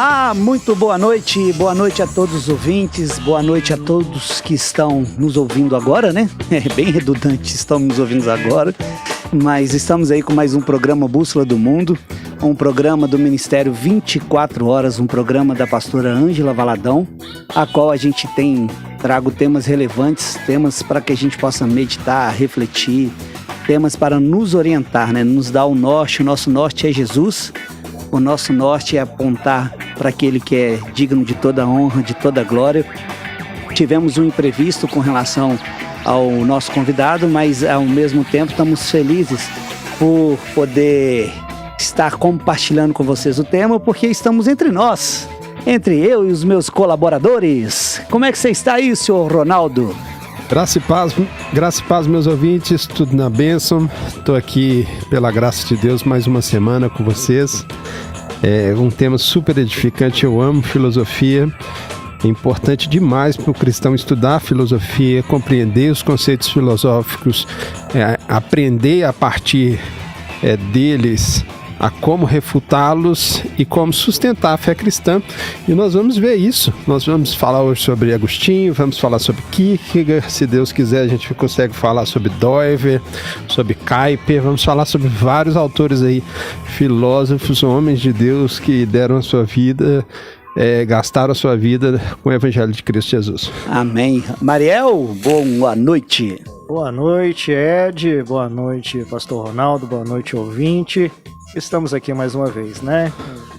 Olá, muito boa noite a todos os ouvintes, boa noite a todos que estão nos ouvindo agora, né? É bem redundante, estão nos ouvindo agora, mas estamos aí com mais um programa Bússola do Mundo, um programa do Ministério 24 Horas, um programa da pastora Ângela Valadão, a qual a gente trago temas relevantes, temas para que a gente possa meditar, refletir, temas para nos orientar, né? Nos dar o norte. O nosso norte é Jesus. O nosso norte é apontar para aquele que é digno de toda honra, de toda glória. Tivemos um imprevisto com relação ao nosso convidado, mas ao mesmo tempo estamos felizes por poder estar compartilhando com vocês o tema, porque estamos entre nós, entre eu e os meus colaboradores. Como é que você está aí, senhor Ronaldo? Graça e paz, meus ouvintes, tudo na bênção. Estou aqui, pela graça de Deus, mais uma semana com vocês. É um tema super edificante, eu amo filosofia. É importante demais para o cristão estudar filosofia, compreender os conceitos filosóficos, aprender a partir deles a como refutá-los e como sustentar a fé cristã. E nós vamos ver isso. Nós vamos falar hoje sobre Agostinho, vamos falar sobre Kierkegaard, se Deus quiser a gente consegue falar sobre Doiver, sobre Kuyper, vamos falar sobre vários autores aí, filósofos, homens de Deus que deram a sua vida, gastaram a sua vida com o Evangelho de Cristo Jesus. Amém. Mariel, boa noite. Boa noite, Ed. Boa noite, pastor Ronaldo. Boa noite, ouvinte. Estamos aqui mais uma vez, né?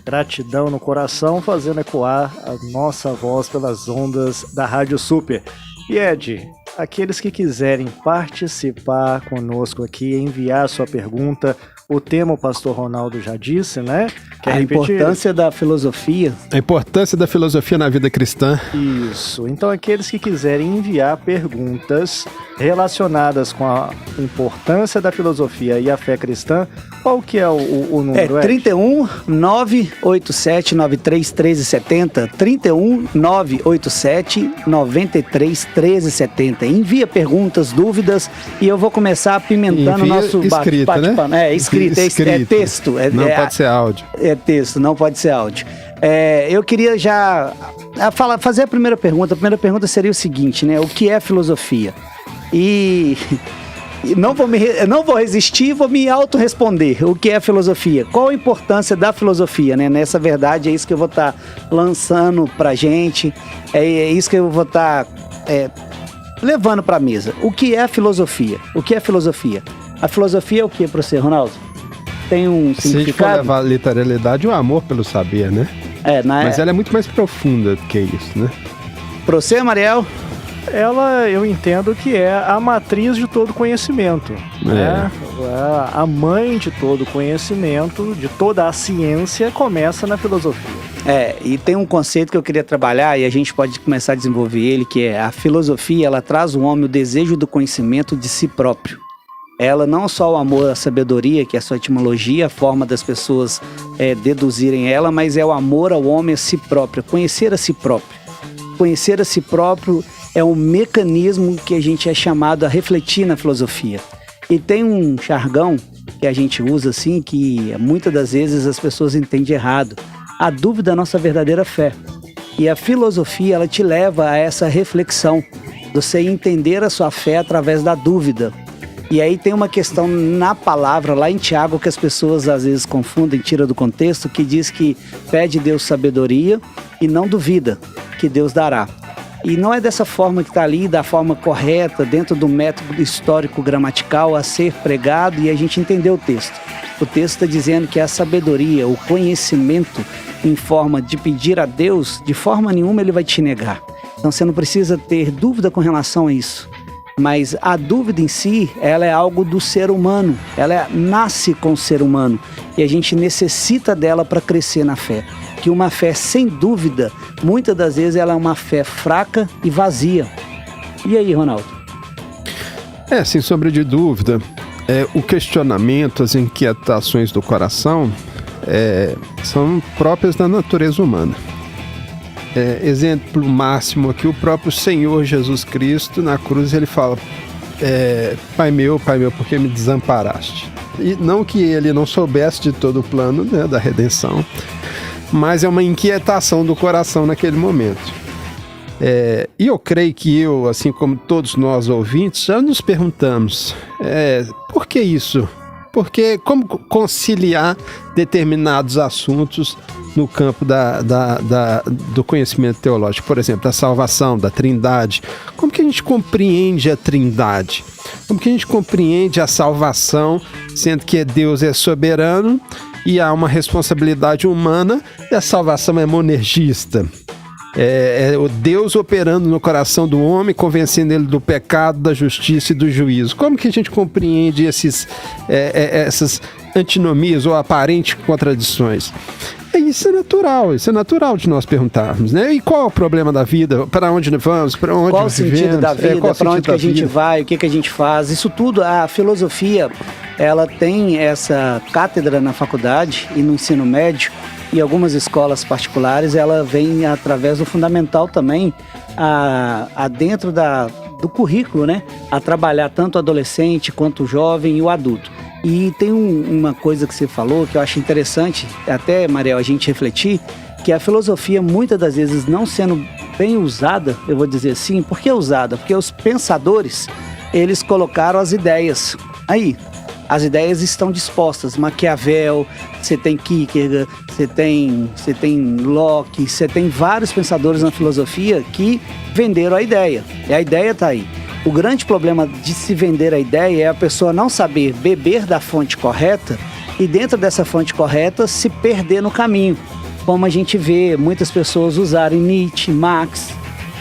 Gratidão no coração, fazendo ecoar a nossa voz pelas ondas da Rádio Super. E Ed, aqueles que quiserem participar conosco aqui, enviar sua pergunta, o tema o pastor Ronaldo já disse, né? A importância da filosofia. A importância da filosofia na vida cristã. Isso. Então, aqueles que quiserem enviar perguntas relacionadas com a importância da filosofia e a fé cristã, qual que é o número? 31 987 93 1370, 31 987 93 1370. Envia perguntas, dúvidas, e eu vou começar apimentando o nosso bate-papo. Né? É escrito. É texto. Não pode ser áudio. É texto, não pode ser áudio. Eu queria já fazer a primeira pergunta. A primeira pergunta seria o seguinte, né? O que é filosofia? E não vou resistir, vou me auto-responder. O que é filosofia? Qual a importância da filosofia, né? Nessa verdade, é isso que eu vou estar lançando pra gente. É isso que eu vou estar levando pra mesa. O que é filosofia? O que é filosofia? A filosofia é o que para você, Ronaldo? Tem um significado? Se a gente for levar a literalidade, o amor pelo saber, né? Mas ela é muito mais profunda do que isso, né? Para você, Mariel? Eu entendo que é a matriz de todo conhecimento, né? A mãe de todo conhecimento, de toda a ciência, começa na filosofia. E tem um conceito que eu queria trabalhar e a gente pode começar a desenvolver ele, que é a filosofia, ela traz ao homem o desejo do conhecimento de si próprio. Ela não só o amor à sabedoria, que é a sua etimologia, a forma das pessoas deduzirem ela, mas é o amor ao homem a si próprio, conhecer a si próprio. Conhecer a si próprio é um mecanismo que a gente é chamado a refletir na filosofia. E tem um jargão que a gente usa assim, que muitas das vezes as pessoas entendem errado. A dúvida é a nossa verdadeira fé. E a filosofia, ela te leva a essa reflexão, você entender a sua fé através da dúvida. E aí tem uma questão na palavra, lá em Tiago, que as pessoas às vezes confundem, tiram do contexto, que diz que pede Deus sabedoria e não duvida que Deus dará. E não é dessa forma que está ali, da forma correta, dentro do método histórico gramatical a ser pregado e a gente entender o texto. O texto está dizendo que a sabedoria, o conhecimento em forma de pedir a Deus, de forma nenhuma ele vai te negar. Então você não precisa ter dúvida com relação a isso. Mas a dúvida em si, ela é algo do ser humano, ela nasce com o ser humano e a gente necessita dela para crescer na fé. Que uma fé sem dúvida, muitas das vezes ela é uma fé fraca e vazia. E aí, Ronaldo? Sem sombra de dúvida, o questionamento, as inquietações do coração são próprias da natureza humana. Exemplo máximo aqui, o próprio Senhor Jesus Cristo na cruz, ele fala: Pai meu, por que me desamparaste? E não que ele não soubesse de todo o plano, né, da redenção, mas é uma inquietação do coração naquele momento. E eu creio que assim como todos nós ouvintes, já nos perguntamos, por que isso? Porque como conciliar determinados assuntos no campo do conhecimento teológico, por exemplo, da salvação, da trindade. Como que a gente compreende a trindade? Como que a gente compreende a salvação, sendo que Deus é soberano e há uma responsabilidade humana e a salvação é monergista? É o Deus operando no coração do homem, convencendo ele do pecado, da justiça e do juízo. Como que a gente compreende essas antinomias ou aparentes contradições? Isso é natural de nós perguntarmos, né? E qual é o problema da vida? Para onde vamos? Para onde qual o sentido da vida? Para onde que a gente vai? O que a gente faz? Isso tudo, a filosofia, ela tem essa cátedra na faculdade e no ensino médio, e algumas escolas particulares, ela vem através do fundamental também, dentro do currículo, né? A trabalhar tanto o adolescente quanto o jovem e o adulto. E tem uma coisa que você falou que eu acho interessante, até, Mariel, a gente refletir, que a filosofia, muitas das vezes, não sendo bem usada, eu vou dizer assim, por que usada? Porque os pensadores, eles colocaram as ideias aí. As ideias estão dispostas. Maquiavel, você tem Kierkegaard, você tem Locke, você tem vários pensadores na filosofia que venderam a ideia. E a ideia está aí. O grande problema de se vender a ideia é a pessoa não saber beber da fonte correta e dentro dessa fonte correta se perder no caminho. Como a gente vê muitas pessoas usarem Nietzsche, Marx.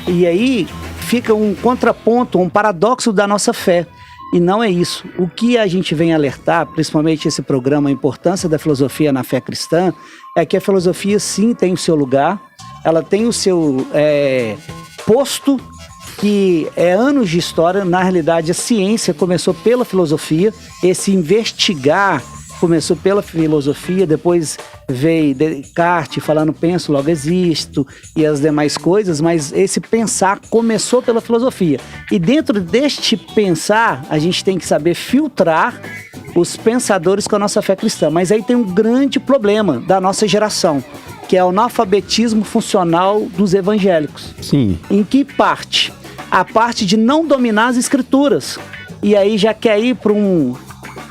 E aí fica um contraponto, um paradoxo da nossa fé. E não é isso. O que a gente vem alertar, principalmente esse programa, a importância da filosofia na fé cristã, é que a filosofia sim tem o seu lugar, ela tem o seu posto, que é anos de história. Na realidade, a ciência começou pela filosofia, esse investigar começou pela filosofia, depois veio Descartes falando penso, logo existo, e as demais coisas, mas esse pensar começou pela filosofia. E dentro deste pensar, a gente tem que saber filtrar os pensadores com a nossa fé cristã. Mas aí tem um grande problema da nossa geração, que é o analfabetismo funcional dos evangélicos. Sim. Em que parte? A parte de não dominar as escrituras. E aí já quer ir para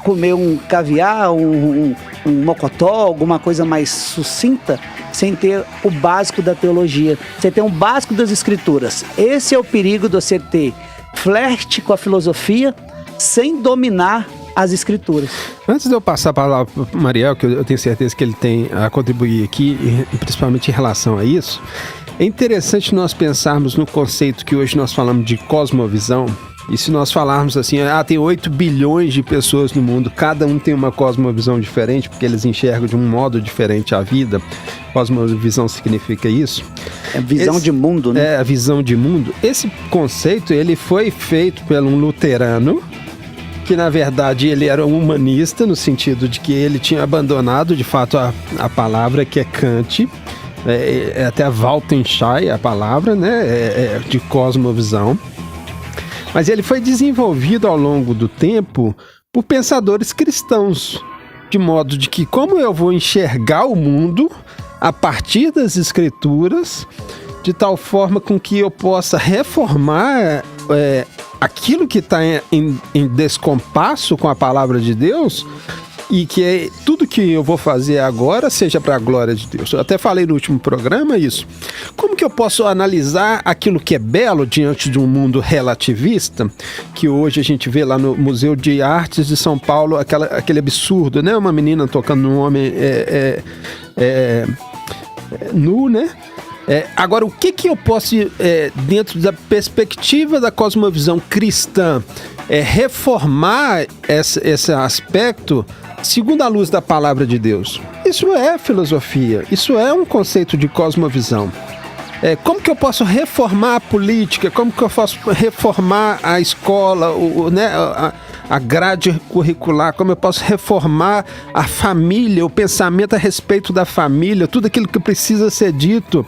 comer um caviar, um mocotó, alguma coisa mais sucinta, sem ter o básico da teologia. Você tem o básico das escrituras. Esse é o perigo de você ter flerte com a filosofia sem dominar as escrituras. Antes de eu passar a palavra para o Mariel, que eu tenho certeza que ele tem a contribuir aqui, principalmente em relação a isso, é interessante nós pensarmos no conceito que hoje nós falamos de cosmovisão. E se nós falarmos assim, tem 8 bilhões de pessoas no mundo, cada um tem uma cosmovisão diferente, porque eles enxergam de um modo diferente a vida. Cosmovisão significa isso. É visão de mundo, né? É, a visão de mundo. Esse conceito, ele foi feito por um luterano, que na verdade ele era um humanista, no sentido de que ele tinha abandonado de fato a palavra que é Kant, até a Waldenstein, a palavra, né, de cosmovisão. Mas ele foi desenvolvido ao longo do tempo por pensadores cristãos, de modo de que como eu vou enxergar o mundo a partir das escrituras, de tal forma com que eu possa reformar aquilo que está em descompasso com a palavra de Deus, e que tudo que eu vou fazer agora seja para a glória de Deus. Eu até falei no último programa isso. Como que eu posso analisar aquilo que é belo diante de um mundo relativista, que hoje a gente vê lá no Museu de Artes de São Paulo, aquele absurdo, né? Uma menina tocando num homem nu, né? Agora, o que eu posso, dentro da perspectiva da cosmovisão cristã, reformar esse aspecto segundo a luz da palavra de Deus? Isso é filosofia, isso é um conceito de cosmovisão. Como que eu posso reformar a política? Como que eu posso reformar a escola, a grade curricular? Como eu posso reformar a família, o pensamento a respeito da família, tudo aquilo que precisa ser dito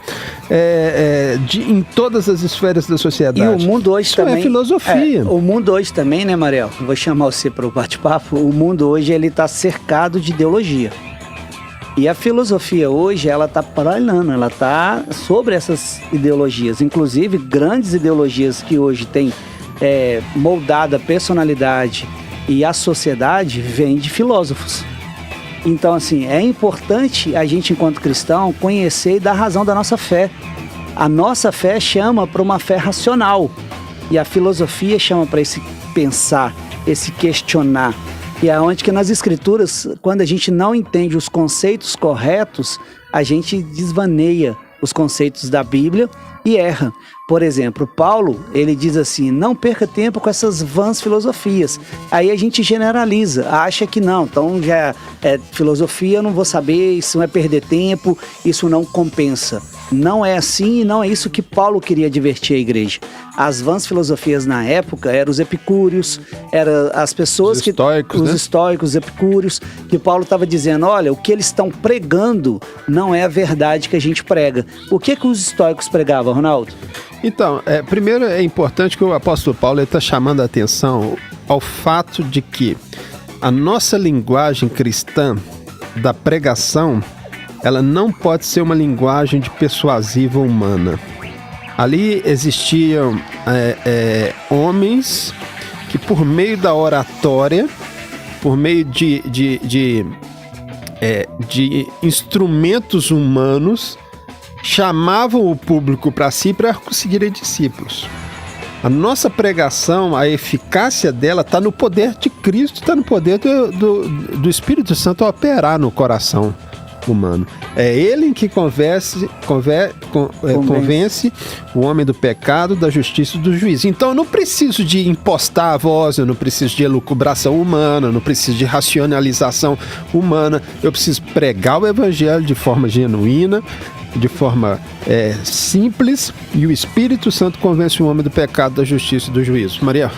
em todas as esferas da sociedade? E o mundo hoje também... é filosofia. O mundo hoje também, né, Mariel? Vou chamar você para o bate-papo. O mundo hoje está cercado de ideologia. E a filosofia hoje, ela está paralelando, ela está sobre essas ideologias. Inclusive, grandes ideologias que hoje têm moldado a personalidade e a sociedade, vêm de filósofos. Então, assim, é importante a gente, enquanto cristão, conhecer e dar razão da nossa fé. A nossa fé chama para uma fé racional. E a filosofia chama para esse pensar, esse questionar. E é onde que nas escrituras, quando a gente não entende os conceitos corretos, a gente desvaneia os conceitos da Bíblia e erra. Por exemplo, Paulo, ele diz assim, não perca tempo com essas vãs filosofias. Aí a gente generaliza, acha que não, então já é filosofia, eu não vou saber, isso não é perder tempo, isso não compensa. Não é assim e não é isso que Paulo queria advertir a igreja. As vãs filosofias na época eram os epicúreos, eram as pessoas os estoicos, os epicúreos, que Paulo estava dizendo, olha, o que eles estão pregando não é a verdade que a gente prega. O que os estoicos pregavam, Ronaldo? Então, primeiro é importante que o apóstolo Paulo está chamando a atenção ao fato de que a nossa linguagem cristã da pregação, ela não pode ser uma linguagem de persuasiva humana. Ali existiam homens que, por meio da oratória, por meio de instrumentos humanos, chamavam o público para si para conseguirem discípulos. A nossa pregação, a eficácia dela está no poder de Cristo, está no poder do Espírito Santo a operar no coração humano. É ele que convence o homem do pecado, da justiça e do juízo. Então eu não preciso de impostar a voz, eu não preciso de elucubração humana, eu não preciso de racionalização humana, eu preciso pregar o evangelho de forma genuína, de forma simples, e o Espírito Santo convence o homem do pecado, da justiça e do juízo. Maria?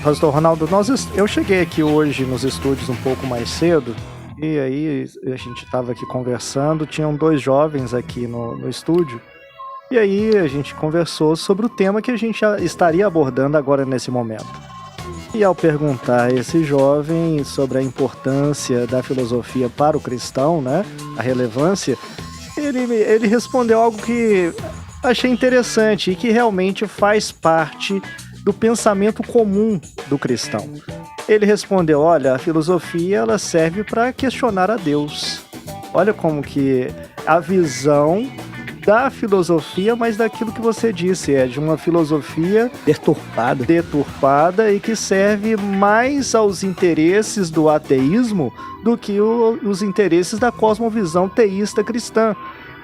Pastor Ronaldo, eu cheguei aqui hoje nos estúdios um pouco mais cedo, e aí a gente estava aqui conversando, tinham 2 jovens aqui no estúdio, e aí a gente conversou sobre o tema que a gente estaria abordando agora nesse momento. E ao perguntar a esse jovem sobre a importância da filosofia para o cristão, né, a relevância, ele respondeu algo que achei interessante e que realmente faz parte do pensamento comum do cristão. Ele respondeu, olha, a filosofia ela serve para questionar a Deus. Olha como que a visão da filosofia, mas daquilo que você disse, de uma filosofia deturpada e que serve mais aos interesses do ateísmo do que os interesses da cosmovisão teísta cristã.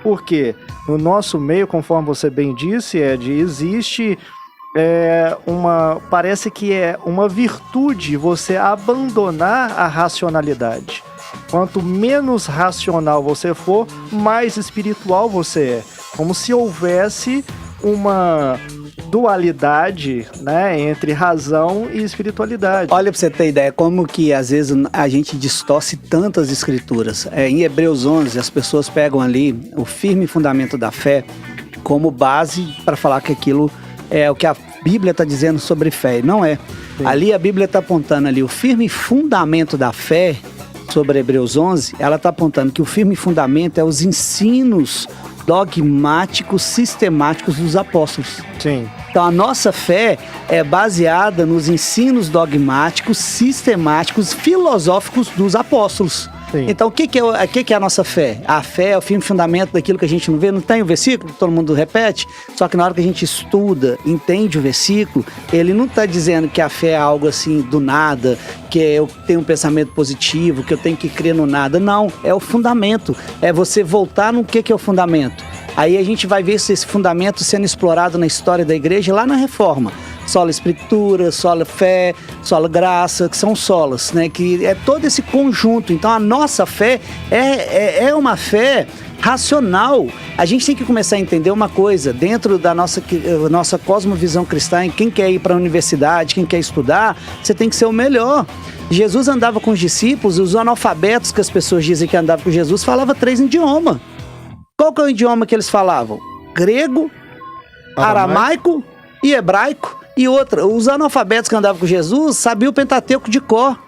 Porque no nosso meio, conforme você bem disse, existe parece que é uma virtude você abandonar a racionalidade. Quanto menos racional você for, mais espiritual você é. Como se houvesse uma dualidade, né, entre razão e espiritualidade. Olha, pra você ter ideia, como que às vezes a gente distorce tantas escrituras. Em Hebreus 11, as pessoas pegam ali o firme fundamento da fé como base para falar que aquilo é o que a Bíblia está dizendo sobre fé. Não é. Sim. Ali a Bíblia está apontando ali o firme fundamento da fé sobre Hebreus 11, ela está apontando que o firme fundamento é os ensinos dogmáticos, sistemáticos dos apóstolos. Sim. Então a nossa fé é baseada nos ensinos dogmáticos, sistemáticos, filosóficos dos apóstolos. Sim. Então o que é a nossa fé? A fé é o firme fundamento daquilo que a gente não vê. Não tem o versículo que todo mundo repete? Só que na hora que a gente estuda, entende o versículo, ele não está dizendo que a fé é algo assim do nada, que eu tenho um pensamento positivo, que eu tenho que crer no nada. Não, é o fundamento. É você voltar no que é o fundamento. Aí a gente vai ver esse fundamento sendo explorado na história da igreja lá na Reforma. Sola Escritura, sola fé, sola graça, que são solas, né? Que é todo esse conjunto. Então a nossa fé é uma fé racional. A gente tem que começar a entender uma coisa, dentro da nossa cosmovisão cristã, quem quer ir para a universidade, quem quer estudar, você tem que ser o melhor. Jesus andava com os discípulos, os analfabetos que as pessoas dizem que andavam com Jesus, falava 3 idiomas. Qual que é o idioma que eles falavam? Grego, aramaico e hebraico. E outra, os analfabetos que andavam com Jesus sabiam o Pentateuco de cor.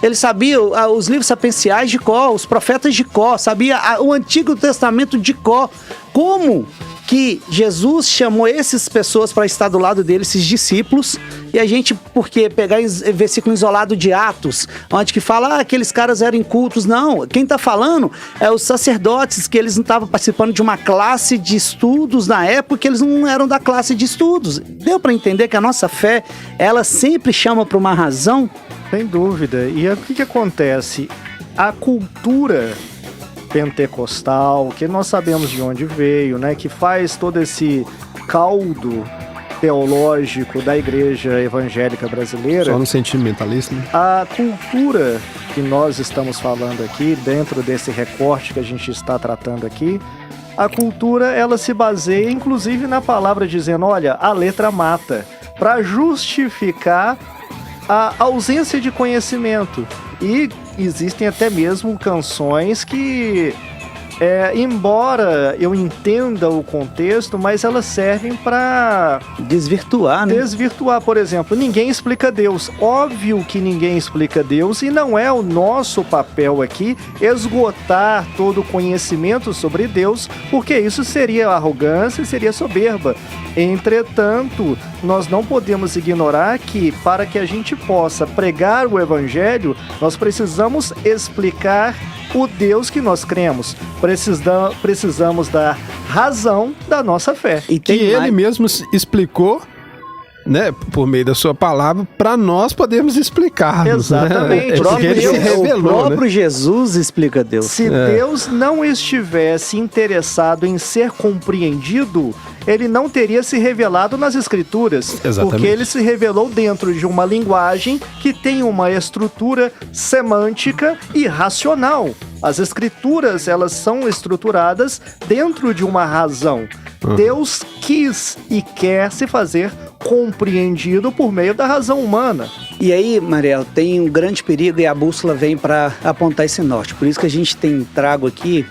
Ele sabia os livros sapienciais de cor, os profetas de cor, sabia o Antigo Testamento de cor. Como que Jesus chamou essas pessoas para estar do lado dele, esses discípulos, e a gente, porque pegar versículo isolado de Atos, onde que fala, aqueles caras eram incultos. Não, quem está falando é os sacerdotes, que eles não estavam participando de uma classe de estudos na época, que eles não eram da classe de estudos. Deu para entender que a nossa fé, ela sempre chama para uma razão? Sem dúvida. E o que acontece? A cultura pentecostal, que nós sabemos de onde veio, né, que faz todo esse caldo teológico da igreja evangélica brasileira. Só no sentimentalista, né? A cultura que nós estamos falando aqui, dentro desse recorte que a gente está tratando aqui, a cultura, ela se baseia inclusive na palavra dizendo, olha, a letra mata, para justificar a ausência de conhecimento. E existem até mesmo canções que, embora eu entenda o contexto, mas elas servem para desvirtuar, né? Desvirtuar, por exemplo, ninguém explica Deus. Óbvio que ninguém explica Deus e não é o nosso papel aqui esgotar todo o conhecimento sobre Deus, porque isso seria arrogância, seria soberba. Entretanto, nós não podemos ignorar que, para que a gente possa pregar o Evangelho, nós precisamos explicar o Deus que nós cremos. Precisamos dar razão da nossa fé. E que ele mesmo explicou, né, por meio da sua palavra, para nós podermos explicar. Exatamente. Né? Porque ele se revelou, o próprio, né? Jesus explica Deus. Se Deus não estivesse interessado em ser compreendido, ele não teria se revelado nas Escrituras. Exatamente. Porque ele se revelou dentro de uma linguagem que tem uma estrutura semântica e racional. As Escrituras, elas são estruturadas dentro de uma razão. Deus quis e quer se fazer compreendido por meio da razão humana. E aí, Mariel, tem um grande perigo e a bússola vem para apontar esse norte. Por isso que a gente tem trago aqui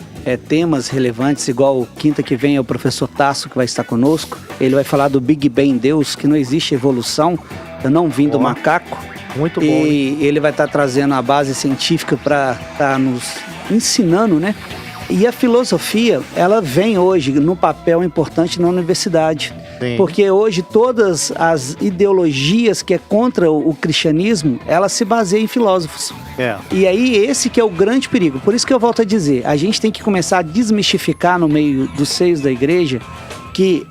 temas relevantes, igual quinta que vem é o professor Tasso, que vai estar conosco. Ele vai falar do Big Bang em Deus, que não existe evolução, eu não vim do macaco. Muito bom. E ele vai estar trazendo a base científica para estar nos ensinando, né? E a filosofia, ela vem hoje no papel importante na universidade. Sim. Porque hoje todas as ideologias que é contra o cristianismo, ela se baseia em filósofos. E aí esse que é o grande perigo. Por isso que eu volto a dizer, a gente tem que começar a desmistificar no meio dos seios da igreja que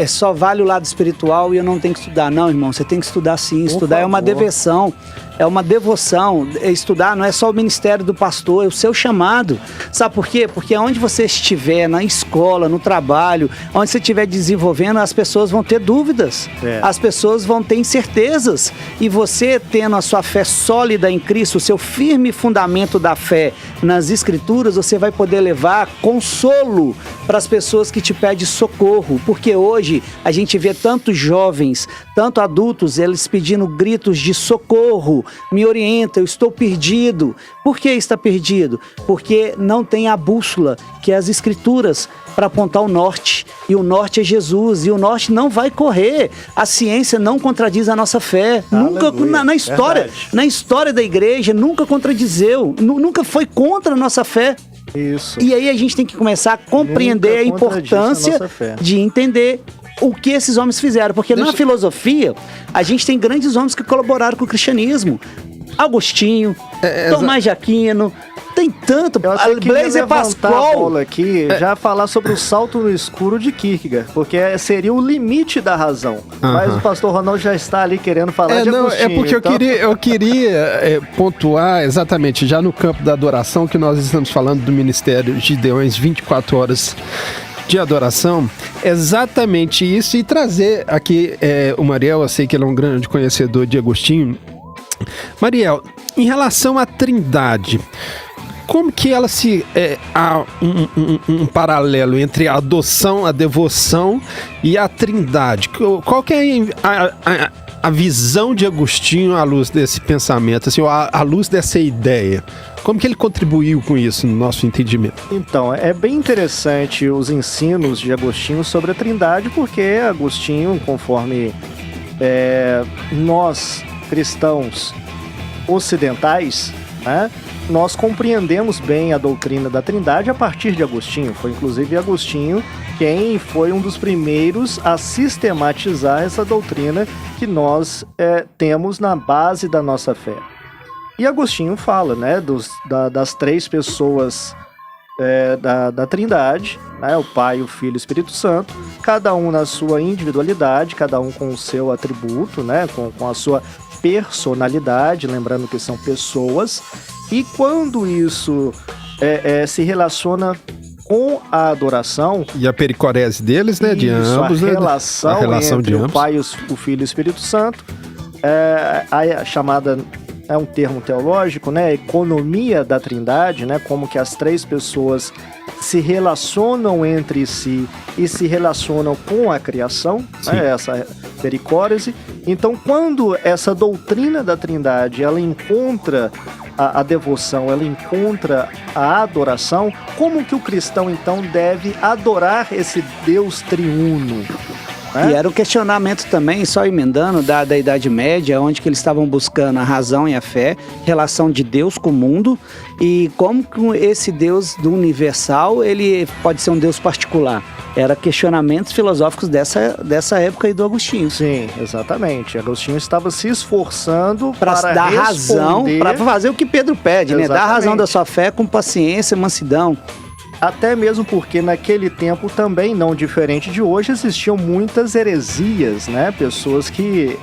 só vale o lado espiritual e eu não tenho que estudar. Não, irmão, você tem que estudar sim. Estudar é uma devoção. É uma devoção. Estudar não é só o ministério do pastor, é o seu chamado. Sabe por quê? Porque onde você estiver, na escola, no trabalho, onde você estiver desenvolvendo, as pessoas vão ter dúvidas. As pessoas vão ter incertezas. E você tendo a sua fé sólida em Cristo, o seu firme fundamento da fé nas Escrituras, você vai poder levar consolo para as pessoas que te pedem socorro. Porque hoje a gente vê tantos jovens, tanto adultos, eles pedindo gritos de socorro. Me orienta, eu estou perdido. Por que está perdido? Porque não tem a bússola, que é as Escrituras, para apontar o norte. E o norte é Jesus. E o norte não vai correr. A ciência não contradiz a nossa fé. Nunca, na história da igreja, nunca contradizeu. Nunca foi contra a nossa fé. Isso. E aí a gente tem que começar a compreender a importância de entender o que esses homens fizeram. Porque na filosofia, a gente tem grandes homens que colaboraram com o cristianismo. Agostinho, Tomás de Aquino, tem tanto. Blaise Pascal aqui, já falar sobre o salto no escuro de Kierkegaard, porque seria o limite da razão. Mas o pastor Ronaldo já está ali querendo falar de Agostinho. É porque então... eu queria pontuar exatamente, já no campo da adoração, que nós estamos falando do Ministério Gideões 24 horas de adoração, exatamente isso, e trazer aqui o Mariel, eu sei que ele é um grande conhecedor de Agostinho. Mariel, em relação à Trindade, como que ela há um paralelo entre a adoção, a devoção e a Trindade? Qual que é a visão de Agostinho à luz desse pensamento, assim, à luz dessa ideia? Como que ele contribuiu com isso no nosso entendimento? Então, é bem interessante os ensinos de Agostinho sobre a Trindade, porque Agostinho, conforme nós cristãos ocidentais, né, nós compreendemos bem a doutrina da Trindade a partir de Agostinho. Foi inclusive Agostinho quem foi um dos primeiros a sistematizar essa doutrina que nós temos na base da nossa fé. E Agostinho fala, né, das três pessoas da Trindade, né, o Pai, o Filho e o Espírito Santo, cada um na sua individualidade, cada um com o seu atributo, né, com a sua personalidade, lembrando que são pessoas, e quando isso se relaciona com a adoração... E a pericorese deles, né, de ambos, a né? Relação A relação entre de o ambos. Pai, o Filho e o Espírito Santo, a chamada... É um termo teológico, né? Economia da Trindade, né? Como que as três pessoas se relacionam entre si e se relacionam com a criação, né? Essa pericórese. Então, quando essa doutrina da Trindade, ela encontra a devoção, ela encontra a adoração, como que o cristão, então, deve adorar esse Deus triuno? E era o questionamento também, só emendando, da Idade Média, onde que eles estavam buscando a razão e a fé, relação de Deus com o mundo, e como que esse Deus do universal, ele pode ser um Deus particular. Era questionamentos filosóficos dessa época aí do Agostinho. Sim, exatamente. Agostinho estava se esforçando para dar razão, para fazer o que Pedro pede, né? Dar a razão da sua fé com paciência, mansidão. Até mesmo porque naquele tempo também, não diferente de hoje, existiam muitas heresias, né? Pessoas que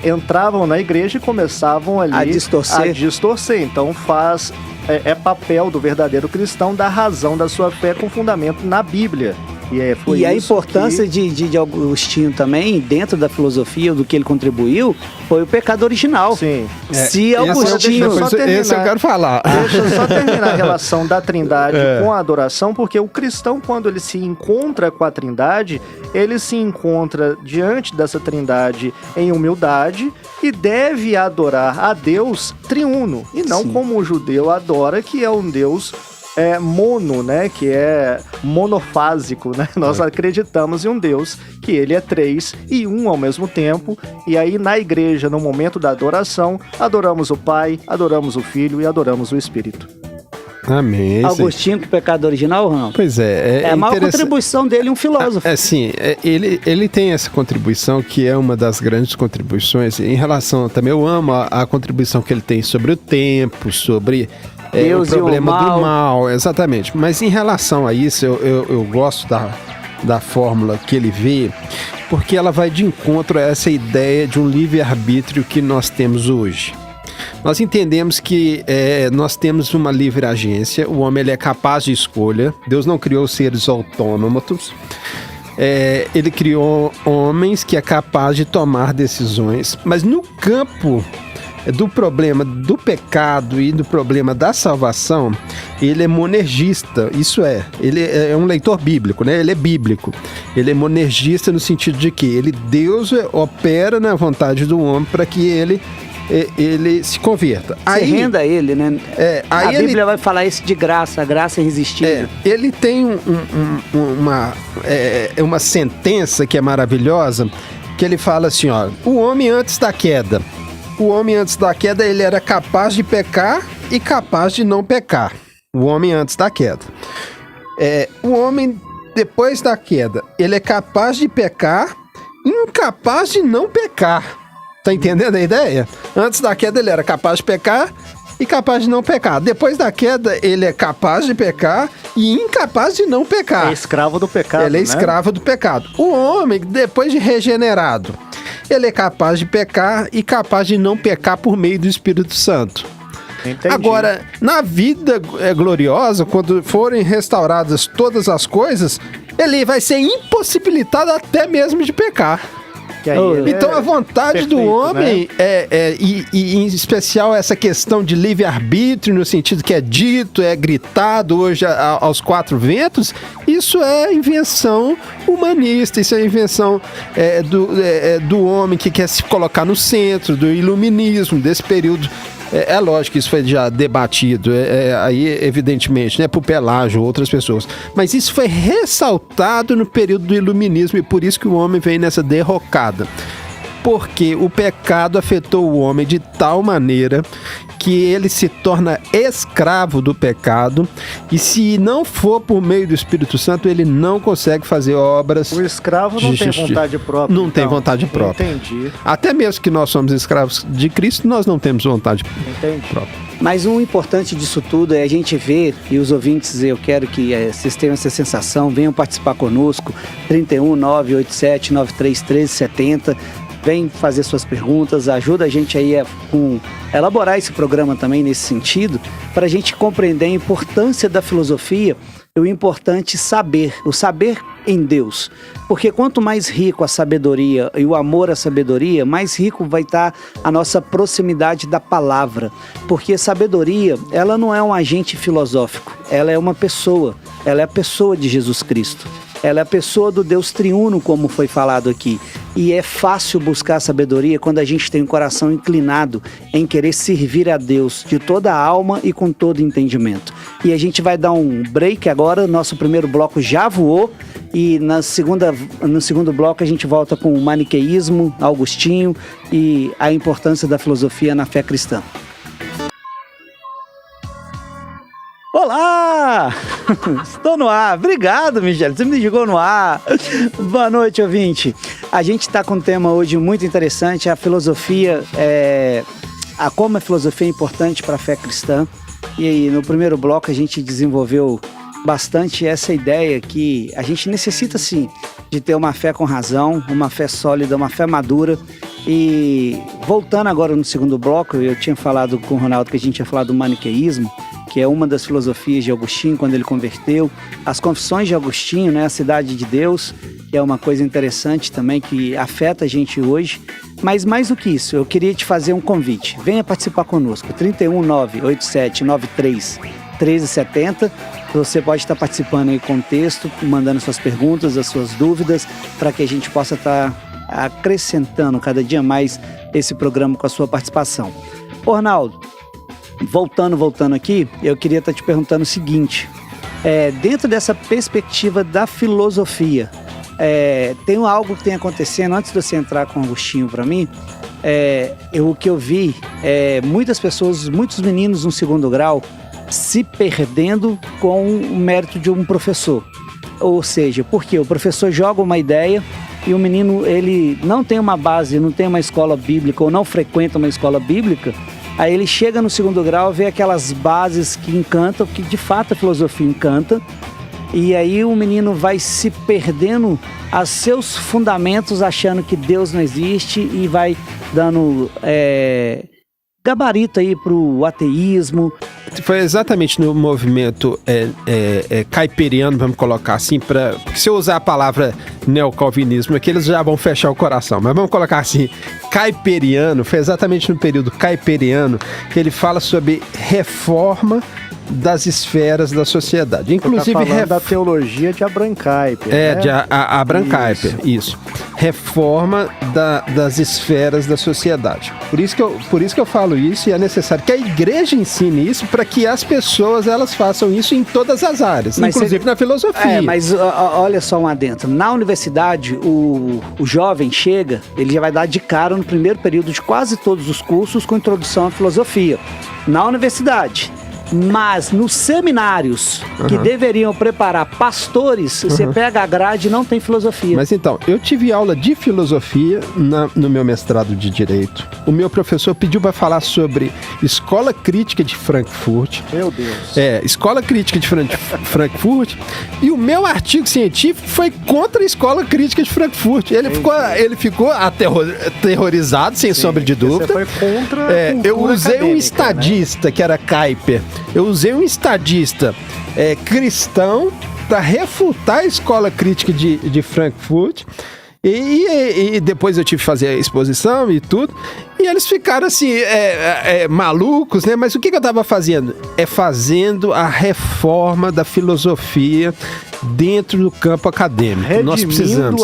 entravam na igreja e começavam ali a distorcer. Então é papel do verdadeiro cristão dar razão da sua fé com fundamento na Bíblia. E a importância de Agostinho também, dentro da filosofia, do que ele contribuiu, foi o pecado original. Sim. Se Agostinho... Esse eu quero falar. Deixa eu só terminar a relação da Trindade com a adoração, porque o cristão, quando ele se encontra com a Trindade, ele se encontra diante dessa Trindade em humildade e deve adorar a Deus triuno, e não como o judeu adora, que é um Deus... mono, né? Que é monofásico, né? Nós acreditamos em um Deus que ele é três e um ao mesmo tempo. E aí na igreja, no momento da adoração, adoramos o Pai, adoramos o Filho e adoramos o Espírito. Amém. Agostinho com o pecado original, Ronaldo? Pois é. É a maior contribuição dele, um filósofo. Ele tem essa contribuição que é uma das grandes contribuições em relação, também eu amo a contribuição que ele tem sobre o tempo, sobre... Deus o problema e o mal. do mal, exatamente. Mas em relação a isso, eu gosto da fórmula que ele vê, porque ela vai de encontro a essa ideia de um livre-arbítrio que nós temos hoje. Nós entendemos que nós temos uma livre agência, o homem ele é capaz de escolha, Deus não criou seres autônomos, ele criou homens que é capaz de tomar decisões, mas no campo do problema do pecado e do problema da salvação, ele é monergista, ele é um leitor bíblico, né? Ele é bíblico, ele é monergista no sentido de que Deus opera na vontade do homem para que ele se converta. Aí renda a ele, né? A Bíblia vai falar isso de graça, a graça é irresistível. Ele tem uma sentença que é maravilhosa, que ele fala assim, ó, o homem antes da queda, ele era capaz de pecar e capaz de não pecar. O homem antes da queda. O homem depois da queda, ele é capaz de pecar e incapaz de não pecar. Tá entendendo a ideia? Antes da queda ele era capaz de pecar e capaz de não pecar. Depois da queda ele é capaz de pecar e incapaz de não pecar. É escravo do pecado, Ele é escravo do pecado. O homem, depois de regenerado, ele é capaz de pecar e capaz de não pecar por meio do Espírito Santo. Entendi. Agora, na vida gloriosa, quando forem restauradas todas as coisas, ele vai ser impossibilitado até mesmo de pecar. Então a vontade do homem, né? E em especial essa questão de livre-arbítrio, no sentido que é dito, é gritado hoje aos quatro ventos, isso é invenção humanista, isso é invenção do homem que quer se colocar no centro, do iluminismo, desse período. É lógico que isso foi já debatido, aí evidentemente, né, por Pelágio ou outras pessoas, mas isso foi ressaltado no período do iluminismo e por isso que o homem vem nessa derrocada, porque o pecado afetou o homem de tal maneira que ele se torna escravo do pecado e se não for por meio do Espírito Santo, ele não consegue fazer obras. O escravo não tem vontade própria. Não tem vontade própria. Entendi. Até mesmo que nós somos escravos de Cristo, nós não temos vontade própria. Mas o importante disso tudo é a gente ver, e os ouvintes, eu quero que vocês tenham essa sensação, venham participar conosco, 31 987 93 1370, vem fazer suas perguntas, ajuda a gente aí a elaborar esse programa também nesse sentido, para a gente compreender a importância da filosofia e o importante saber, o saber em Deus. Porque quanto mais rico a sabedoria e o amor à sabedoria, mais rico vai estar a nossa proximidade da palavra. Porque sabedoria, ela não é um agente filosófico, ela é uma pessoa, ela é a pessoa de Jesus Cristo. Ela é a pessoa do Deus triuno, como foi falado aqui. E é fácil buscar sabedoria quando a gente tem um coração inclinado em querer servir a Deus de toda a alma e com todo entendimento. E a gente vai dar um break agora, nosso primeiro bloco já voou. E no segundo bloco a gente volta com o maniqueísmo, Augustinho e a importância da filosofia na fé cristã. Olá! Estou no ar. Obrigado, Michele. Você me ligou no ar. Boa noite, ouvinte. A gente está com um tema hoje muito interessante, a filosofia, como a filosofia é importante para a fé cristã. E aí, no primeiro bloco a gente desenvolveu bastante essa ideia que a gente necessita, sim, de ter uma fé com razão, uma fé sólida, uma fé madura. E voltando agora no segundo bloco, eu tinha falado com o Ronaldo que a gente tinha falado do maniqueísmo, que é uma das filosofias de Agostinho quando ele converteu. As Confissões de Agostinho, né, a Cidade de Deus, que é uma coisa interessante também que afeta a gente hoje. Mas mais do que isso, eu queria te fazer um convite. Venha participar conosco, 31 987 93 1370. Você pode estar participando aí com o texto, mandando suas perguntas, as suas dúvidas, para que a gente possa estar acrescentando cada dia mais esse programa com a sua participação. Ô, Arnaldo, voltando aqui, eu queria estar te perguntando o seguinte, dentro dessa perspectiva da filosofia, tem algo que tem acontecendo, antes de você entrar com o Agostinho para mim, o que eu vi, muitas pessoas, muitos meninos no segundo grau, se perdendo com o mérito de um professor. Ou seja, porque o professor joga uma ideia e o menino, ele não tem uma base, não tem uma escola bíblica ou não frequenta uma escola bíblica, aí ele chega no segundo grau, vê aquelas bases que encantam, que de fato a filosofia encanta, e aí o menino vai se perdendo a seus fundamentos, achando que Deus não existe e vai dando gabarito aí pro ateísmo. Foi exatamente no movimento caipiriano, vamos colocar assim, se eu usar a palavra neocalvinismo aqui, eles já vão fechar o coração, mas vamos colocar assim, caipiriano, foi exatamente no período caipiriano que ele fala sobre reforma das esferas da sociedade. Inclusive tá falando da teologia de Abraham Kuyper. Né? De Abraham Kuyper, isso. Reforma das esferas da sociedade. Por isso que eu falo isso, e é necessário que a igreja ensine isso para que as pessoas elas façam isso em todas as áreas, inclusive na filosofia. Mas olha só um adentro. Na universidade, o jovem chega, ele já vai dar de cara no primeiro período de quase todos os cursos com introdução à filosofia. Na universidade. Mas nos seminários que deveriam preparar pastores, você pega a grade e não tem filosofia. Mas então, eu tive aula de filosofia no meu mestrado de Direito. O meu professor pediu para falar sobre Escola Crítica de Frankfurt. Meu Deus. Escola Crítica de Frankfurt. E o meu artigo científico foi contra a Escola Crítica de Frankfurt. Ele ficou aterrorizado, sem sombra de dúvida. Você foi contra a eu usei um estadista, né? que era Kuyper. Eu usei um estadista cristão para refutar a Escola Crítica de Frankfurt. E depois eu tive que fazer a exposição e tudo. E eles ficaram assim, malucos, né? Mas o que eu estava fazendo? Fazendo a reforma da filosofia dentro do campo acadêmico. Nós precisamos.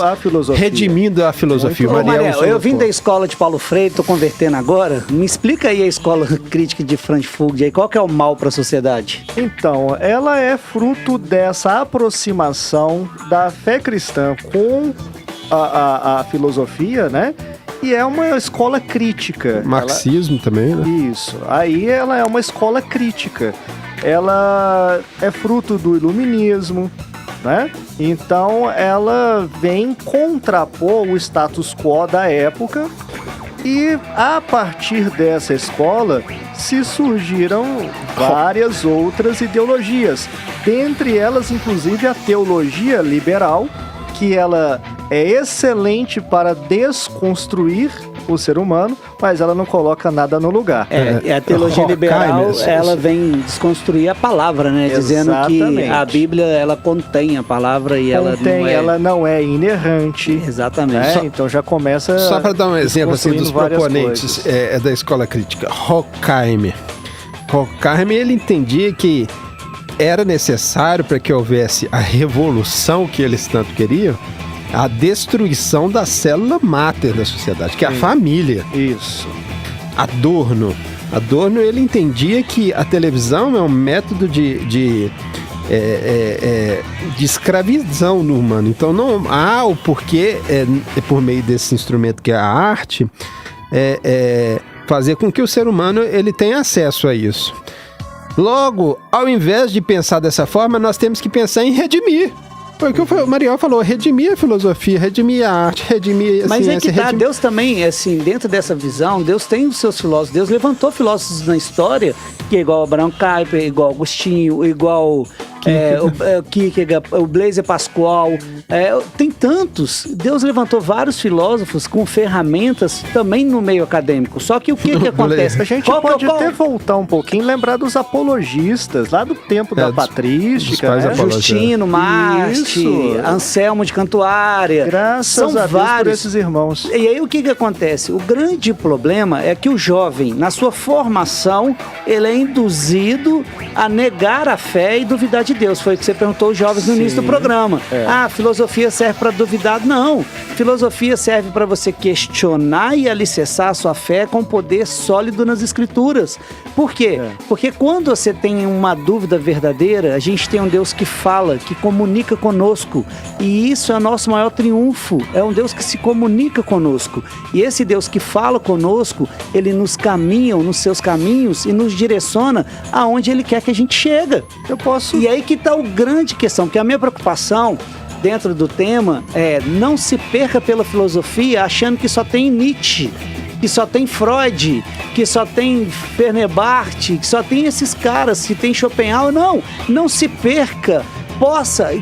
Redimindo a filosofia. Mariel, eu vim da escola de Paulo Freire, tô convertendo agora. Me explica aí a Escola Crítica de Frankfurt, aí, qual que é o mal para a sociedade? Então, ela é fruto dessa aproximação da fé cristã com a filosofia, né? e é uma escola crítica. Marxismo também, né? Isso. Aí ela é uma escola crítica. Ela é fruto do iluminismo, né? Então ela vem contrapor o status quo da época e a partir dessa escola se surgiram várias outras ideologias, dentre elas inclusive a teologia liberal, que ela é excelente para desconstruir o ser humano, mas ela não coloca nada no lugar. A teologia liberal, ela vem desconstruir a palavra, né? Dizendo que a Bíblia, ela contém a palavra e ela não é inerrante. Exatamente. Né? Então já começa... Só para dar um exemplo assim, dos proponentes da escola crítica. Horkheimer, ele entendia que era necessário para que houvesse a revolução que eles tanto queriam, a destruição da célula máter da sociedade, que é a família. Isso. Adorno, ele entendia que a televisão é um método de escravização no humano. Então não há o porquê, por meio desse instrumento que é a arte, fazer com que o ser humano ele tenha acesso a isso. Logo, ao invés de pensar dessa forma, nós temos que pensar em redimir. Foi o que o Mariel falou, redimir a filosofia, redimir a arte, redimir a Mas ciência. É que tá, Deus também, assim, dentro dessa visão, Deus tem os seus filósofos, Deus levantou filósofos na história, que é igual Abraham Kuyper, igual Agostinho, igual Kierkegaard, o Blaise Pascal, tem tantos. Deus levantou vários filósofos com ferramentas também no meio acadêmico. Só que o que acontece? A gente pode até voltar um pouquinho e lembrar dos apologistas, lá do tempo da patrística, né? Justino, Marte, Anselmo de Cantuária. Graças a Deus por esses irmãos. E aí o que acontece? O grande problema é que o jovem, na sua formação, ele é induzido a negar a fé e duvidar de Deus. Foi o que você perguntou aos jovens no início do programa. Filosofia serve para duvidar? Não. Filosofia serve para você questionar e alicerçar a sua fé com poder sólido nas escrituras. Por quê? Porque quando você tem uma dúvida verdadeira, a gente tem um Deus que fala, que comunica conosco. E isso é o nosso maior triunfo. É um Deus que se comunica conosco. E esse Deus que fala conosco, ele nos caminha nos seus caminhos e nos direciona aonde ele quer que a gente chega. E aí que está a grande questão, porque a minha preocupação dentro do tema é não se perca pela filosofia achando que só tem Nietzsche, que só tem Freud, que só tem Fernebart, que só tem esses caras, que tem Schopenhauer. Não se perca.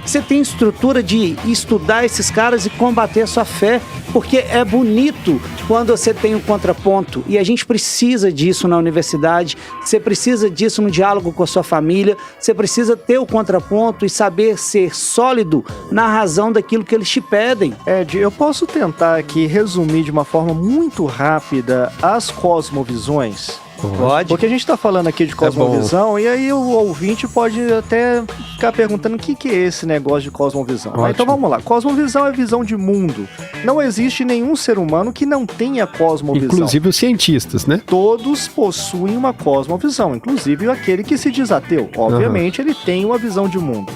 Que você tenha estrutura de estudar esses caras e combater a sua fé, porque é bonito quando você tem um contraponto, e a gente precisa disso na universidade, você precisa disso no diálogo com a sua família, você precisa ter o contraponto e saber ser sólido na razão daquilo que eles te pedem. Ed, eu posso tentar aqui resumir de uma forma muito rápida as cosmovisões? Pode. Porque a gente está falando aqui de cosmovisão, e aí o ouvinte pode até ficar perguntando o que é esse negócio de cosmovisão. Então vamos lá, cosmovisão é visão de mundo. Não existe nenhum ser humano que não tenha cosmovisão. Inclusive os cientistas, né? Todos possuem uma cosmovisão, inclusive aquele que se diz ateu. Obviamente ele tem uma visão de mundo.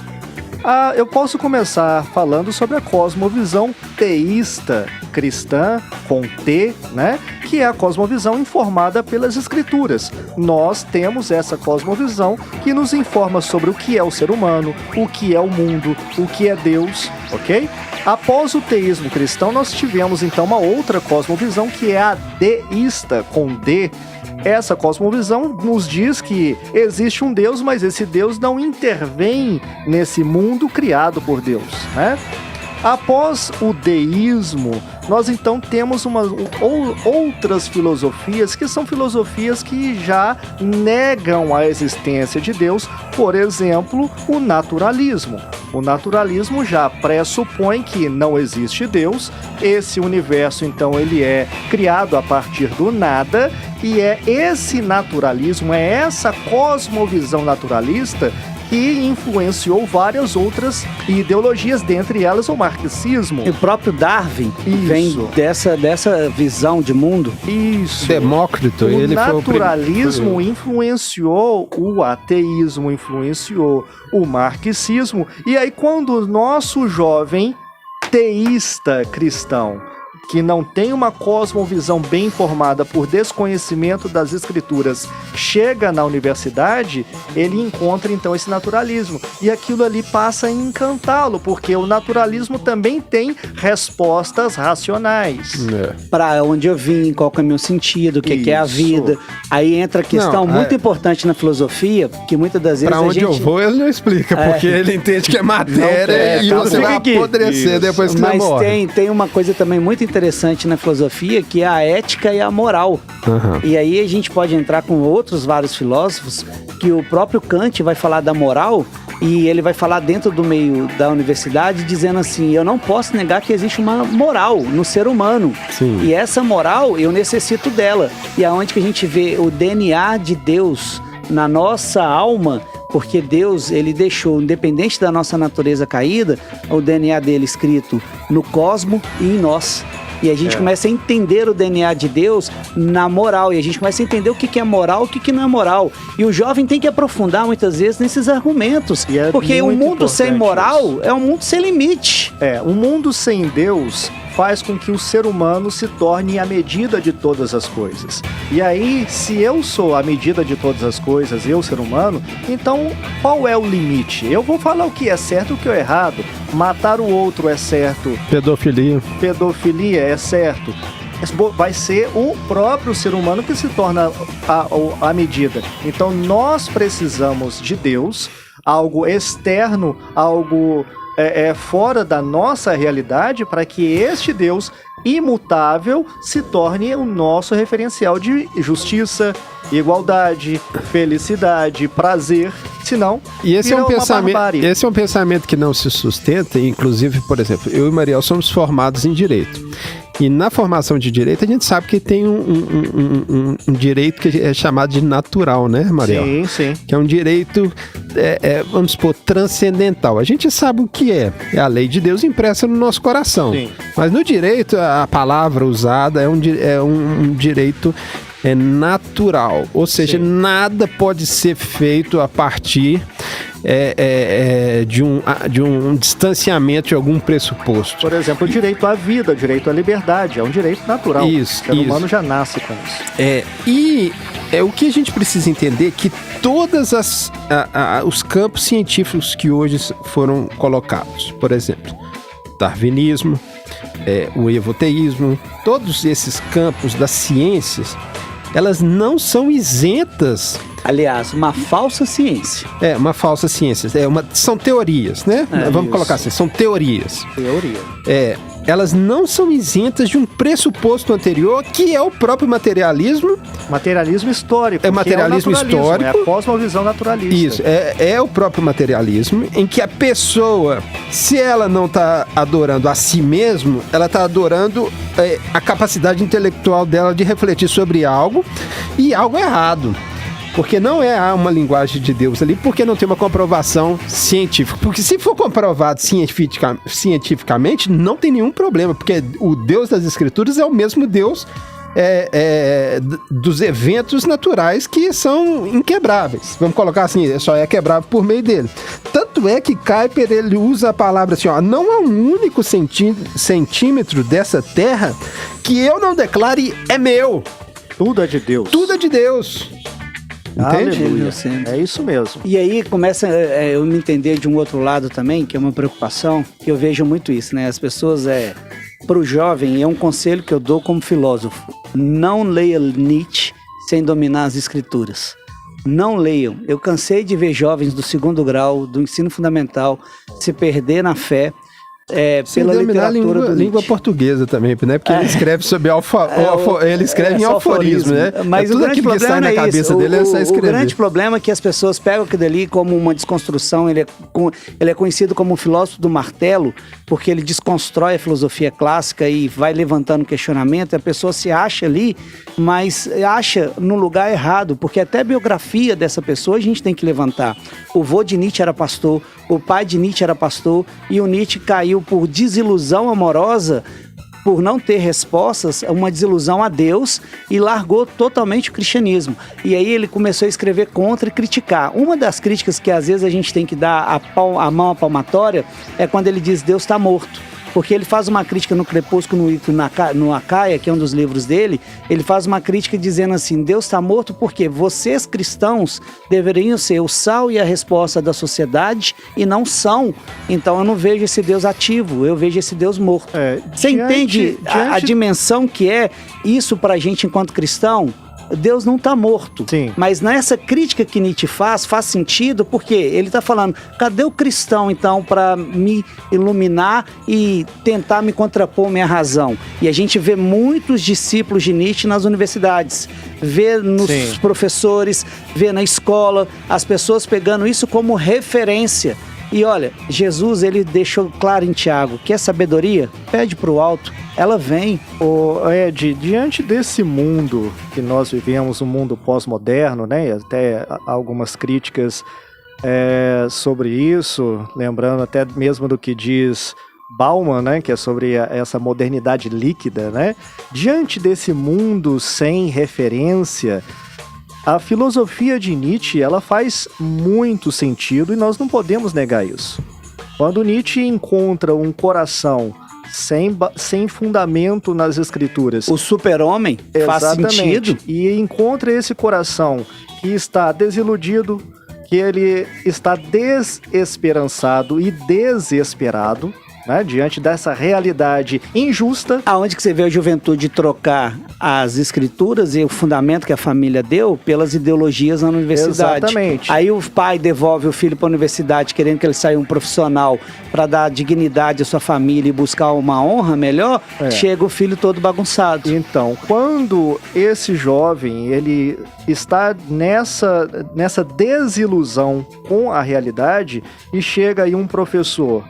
Eu posso começar falando sobre a cosmovisão teísta cristã, com T, né? Que é a cosmovisão informada pelas escrituras. Nós temos essa cosmovisão que nos informa sobre o que é o ser humano, o que é o mundo, o que é Deus, ok? Após o teísmo cristão, nós tivemos então uma outra cosmovisão que é a deísta, com D. Essa cosmovisão nos diz que existe um Deus, mas esse Deus não intervém nesse mundo criado por Deus, né? Após o deísmo, nós então temos outras filosofias que são filosofias que já negam a existência de Deus, por exemplo, o naturalismo. O naturalismo já pressupõe que não existe Deus, esse universo então ele é criado a partir do nada, e é esse naturalismo, é essa cosmovisão naturalista que influenciou várias outras ideologias, dentre elas o marxismo. E o próprio Darwin vem dessa visão de mundo. Isso. Demócrito. O naturalismo influenciou o ateísmo, influenciou o marxismo. E aí quando o nosso jovem teísta cristão que não tem uma cosmovisão bem formada por desconhecimento das escrituras, chega na universidade, ele encontra então esse naturalismo. E aquilo ali passa a encantá-lo, porque o naturalismo também tem respostas racionais. Para onde eu vim, qual que é o meu sentido, o que é a vida. Aí entra a questão muito importante na filosofia, que muitas das vezes para onde eu vou, ele não explica, porque ele entende que é matéria e você vai apodrecer depois que você morre. Mas tem uma coisa também muito interessante na filosofia, que é a ética e a moral. E aí a gente pode entrar com outros vários filósofos, que o próprio Kant vai falar da moral, e ele vai falar dentro do meio da universidade, dizendo assim, eu não posso negar que existe uma moral no ser humano. Sim. E essa moral, eu necessito dela. E aonde que a gente vê o DNA de Deus na nossa alma, porque Deus, ele deixou, independente da nossa natureza caída, o DNA dele escrito no cosmo e em nós. E a gente começa a entender o DNA de Deus na moral. E a gente começa a entender o que é moral, o que não é moral. E o jovem tem que aprofundar muitas vezes nesses argumentos. Porque um mundo sem moral é um mundo sem limite. Um mundo sem Deus faz com que o ser humano se torne a medida de todas as coisas. E aí, se eu sou a medida de todas as coisas, eu, ser humano, então qual é o limite? Eu vou falar o que é certo e o que é errado. Matar o outro é certo. Pedofilia é certo. Vai ser o próprio ser humano que se torna a medida. Então nós precisamos de Deus, algo externo, algo fora da nossa realidade, para que este Deus imutável se torne o nosso referencial de justiça, igualdade, felicidade, prazer. Senão, e esse é um pensamento que não se sustenta. Inclusive, por exemplo, eu e Mariel somos formados em direito. E na formação de direito, a gente sabe que tem um direito que é chamado de natural, né, Mariel? Sim, sim. Que é um direito, vamos supor, transcendental. A gente sabe o que é. É a lei de Deus impressa no nosso coração. Sim. Mas no direito, a palavra usada é um direito natural. Ou seja, nada pode ser feito a partir de um distanciamento de algum pressuposto. Por exemplo, o direito à vida, o direito à liberdade, é um direito natural. Isso, o ser humano já nasce com isso. E o que a gente precisa entender é que todos os campos científicos que hoje foram colocados, por exemplo, darwinismo, o evoteísmo, todos esses campos das ciências, elas não são isentas. Aliás, uma falsa ciência. Uma falsa ciência. São teorias, né? Vamos colocar assim, são teorias. Elas não são isentas de um pressuposto anterior, que é o próprio materialismo. Materialismo histórico. É materialismo histórico. É a cosmovisão naturalista. Isso, é o próprio materialismo, em que a pessoa, se ela não está adorando a si mesmo, ela está adorando a capacidade intelectual dela de refletir sobre algo, e algo errado. Porque não é uma linguagem de Deus ali, porque não tem uma comprovação científica. Porque se for comprovado cientificamente, não tem nenhum problema, porque o Deus das Escrituras é o mesmo Deus dos eventos naturais, que são inquebráveis. Vamos colocar assim, só é quebrável por meio dele. Tanto é que Kuyper, ele usa a palavra assim, não há um único centímetro dessa terra que eu não declare é meu. Tudo é de Deus. Tudo é de Deus. Entende? É isso mesmo. E aí começa eu me entender de um outro lado também, que é uma preocupação, que eu vejo muito isso, né? As pessoas, para o jovem, é um conselho que eu dou como filósofo: não leia Nietzsche sem dominar as escrituras. Não leiam. Eu cansei de ver jovens do 2º grau, do ensino fundamental, se perder na fé, pela literatura do língua portuguesa também, né? Porque ele escreve sobre ele escreve em aforismo, né? Mas tudo aquilo que sai na cabeça dele é só escrever. O grande problema é que as pessoas pegam aquilo ali como uma desconstrução. Ele é conhecido como o filósofo do martelo, porque ele desconstrói a filosofia clássica e vai levantando questionamento. A pessoa se acha ali, mas acha no lugar errado, porque até a biografia dessa pessoa a gente tem que levantar. O vô de Nietzsche era pastor, o pai de Nietzsche era pastor, e o Nietzsche caiu por desilusão amorosa, por não ter respostas, uma desilusão a Deus, e largou totalmente o cristianismo. E aí ele começou a escrever contra e criticar. Uma das críticas que às vezes a gente tem que dar a mão à palmatória é quando ele diz Deus está morto. Porque ele faz uma crítica no Crepúsculo no Acaia, que é um dos livros dele, ele faz uma crítica dizendo assim, Deus está morto porque vocês cristãos deveriam ser o sal e a resposta da sociedade e não são. Então eu não vejo esse Deus ativo, eu vejo esse Deus morto. Você entende a dimensão que é isso pra gente enquanto cristão? Deus não está morto. Sim. Mas nessa crítica que Nietzsche faz sentido, porque ele está falando, cadê o cristão, então, para me iluminar e tentar me contrapor minha razão? E a gente vê muitos discípulos de Nietzsche nas universidades, vê nos professores, vê na escola, as pessoas pegando isso como referência. E olha, Jesus, ele deixou claro em Tiago, quer sabedoria? Pede para o alto, ela vem. Ed, diante desse mundo que nós vivemos, um mundo pós-moderno, né, e até algumas críticas sobre isso, lembrando até mesmo do que diz Bauman, né, que é sobre essa modernidade líquida, né, diante desse mundo sem referência, a filosofia de Nietzsche, ela faz muito sentido e nós não podemos negar isso. Quando Nietzsche encontra um coração sem fundamento nas escrituras... O super-homem faz sentido. E encontra esse coração que está desiludido, que ele está desesperançado e desesperado, né, diante dessa realidade injusta. Aonde que você vê a juventude trocar as escrituras e o fundamento que a família deu pelas ideologias na universidade. Exatamente. Aí o pai devolve o filho para a universidade querendo que ele saia um profissional para dar dignidade à sua família e buscar uma honra melhor, chega o filho todo bagunçado. Então, quando esse jovem ele está nessa desilusão com a realidade e chega aí um professor